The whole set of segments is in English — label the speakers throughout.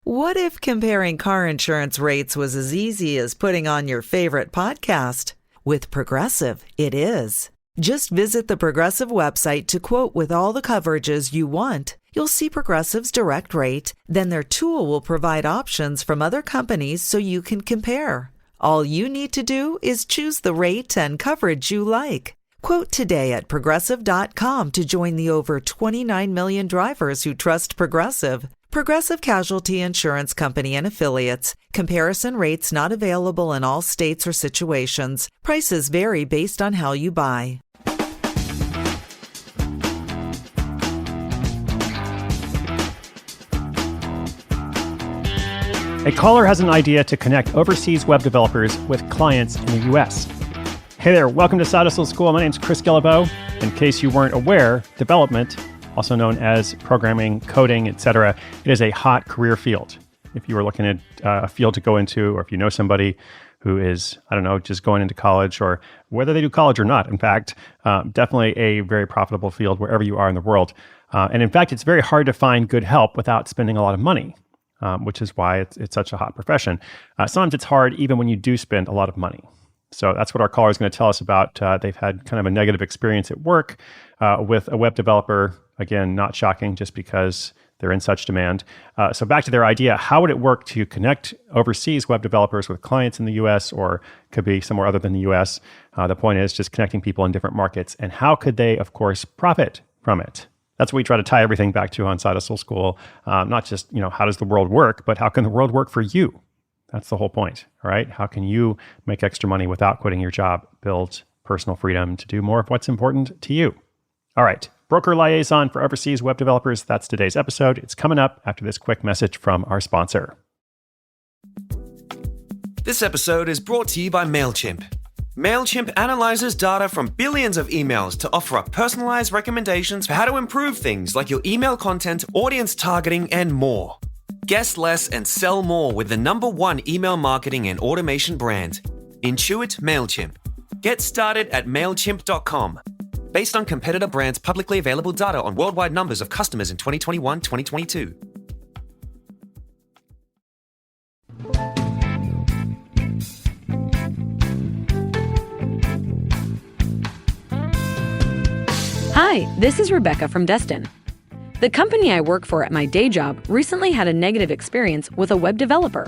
Speaker 1: What if comparing car insurance rates was as easy as putting on your favorite podcast? With Progressive, it is. Just visit the Progressive website to quote with all the coverages you want. You'll see Progressive's direct rate, then their tool will provide options from other companies so you can compare. All you need to do is choose the rate and coverage you like. Quote today at Progressive.com to join the over 29 million drivers who trust Progressive. Progressive Casualty Insurance Company and Affiliates. Comparison rates not available in all states or situations. Prices vary based on how you buy.
Speaker 2: A caller has an idea to connect overseas web developers with clients in the U.S. Hey there, welcome to Side Hustle School. My name's Chris Guillebeau. In case you weren't aware, development, also known as programming, coding, etc., it is a hot career field. If you were looking at a field to go into, or if you know somebody who is, just going into college, or whether they do college or not, in fact, definitely a very profitable field wherever you are in the world. And in fact, it's very hard to find good help without spending a lot of money, which is why it's such a hot profession. Sometimes it's hard even when you do spend a lot of money. So that's what our caller is going to tell us about. They've had kind of a negative experience at work with a web developer. Again, not shocking just because they're in such demand. So back to their idea, how would it work to connect overseas web developers with clients in the US, or could be somewhere other than the US? The point is just connecting people in different markets. And how could they, of course, profit from it? That's what we try to tie everything back to on Side Hustle School. Not just, how does the world work, but how can the world work for you? That's the whole point, all right? How can you make extra money without quitting your job, build personal freedom to do more of what's important to you? All right, Broker-LIAISON for overseas web developers. That's today's episode. It's coming up after this quick message from our sponsor.
Speaker 3: This episode is brought to you by MailChimp. MailChimp analyzes data from billions of emails to offer up personalized recommendations for how to improve things like your email content, audience targeting, and more. Guess less and sell more with the #1 email marketing and automation brand, Intuit MailChimp. Get started at MailChimp.com. Based on competitor brands' publicly available data on worldwide numbers of customers in 2021-2022.
Speaker 4: Hi, this is Rebecca from Destin. The company I work for at my day job recently had a negative experience with a web developer.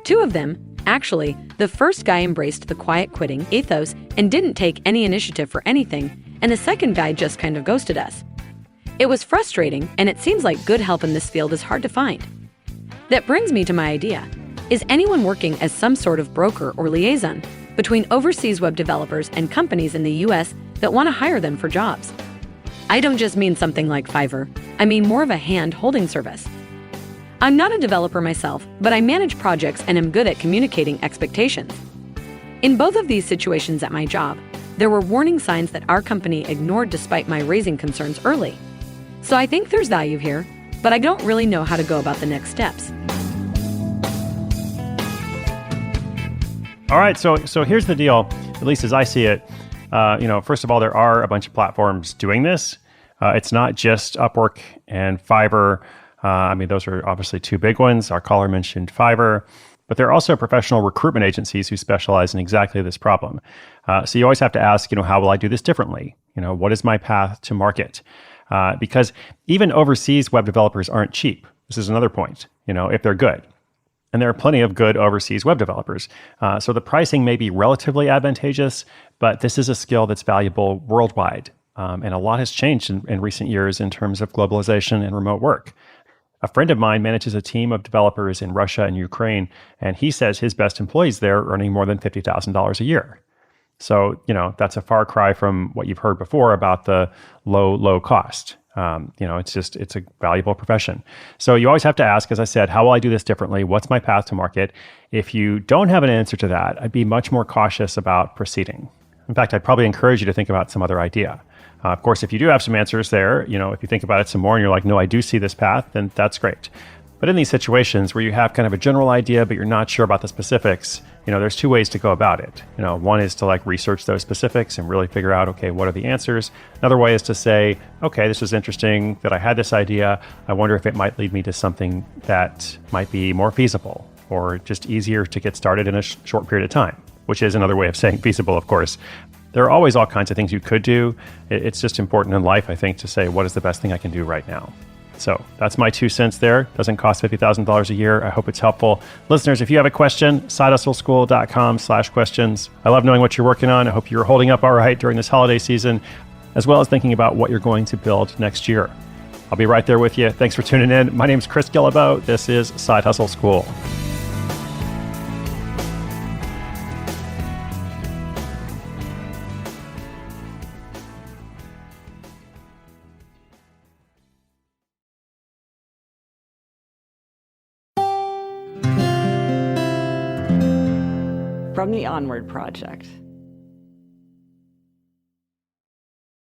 Speaker 4: 2 of them, actually, the first guy embraced the quiet quitting ethos and didn't take any initiative for anything, and the second guy just kind of ghosted us. It was frustrating, and it seems like good help in this field is hard to find. That brings me to my idea. Is anyone working as some sort of broker or liaison between overseas web developers and companies in the US that want to hire them for jobs? I don't just mean something like Fiverr. I mean more of a hand-holding service. I'm not a developer myself, but I manage projects and am good at communicating expectations. In both of these situations at my job, there were warning signs that our company ignored despite my raising concerns early. So I think there's value here, but I don't really know how to go about the next steps.
Speaker 2: All right, so here's the deal, at least as I see it. First of all, there are a bunch of platforms doing this. It's not just Upwork and Fiverr. Those are obviously 2 big ones. Our caller mentioned Fiverr, but there are also professional recruitment agencies who specialize in exactly this problem. So you always have to ask, how will I do this differently? What is my path to market? Because even overseas web developers aren't cheap. This is another point, if they're good. And there are plenty of good overseas web developers. So the pricing may be relatively advantageous, but this is a skill that's valuable worldwide. And a lot has changed in recent years in terms of globalization and remote work. A friend of mine manages a team of developers in Russia and Ukraine, and he says his best employees there are earning more than $50,000 a year. So, that's a far cry from what you've heard before about the low cost. It's a valuable profession. So you always have to ask, as I said, how will I do this differently? What's my path to market? If you don't have an answer to that, I'd be much more cautious about proceeding. In fact, I'd probably encourage you to think about some other idea. Of course, if you do have some answers there, if you think about it some more and you're like, no, I do see this path, then that's great. But in these situations where you have kind of a general idea, but you're not sure about the specifics, there's two ways to go about it. One is to research those specifics and really figure out, okay, what are the answers? Another way is to say, okay, this was interesting that I had this idea. I wonder if it might lead me to something that might be more feasible or just easier to get started in a short period of time, which is another way of saying feasible, of course. There are always all kinds of things you could do. It's just important in life, I think, to say, what is the best thing I can do right now? So that's my 2 cents there. Doesn't cost $50,000 a year. I hope it's helpful. Listeners, if you have a question, sidehustleschool.com/questions. I love knowing what you're working on. I hope you're holding up all right during this holiday season, as well as thinking about what you're going to build next year. I'll be right there with you. Thanks for tuning in. My name's Chris Guillebeau. This is Side Hustle School.
Speaker 5: From the Onward Project.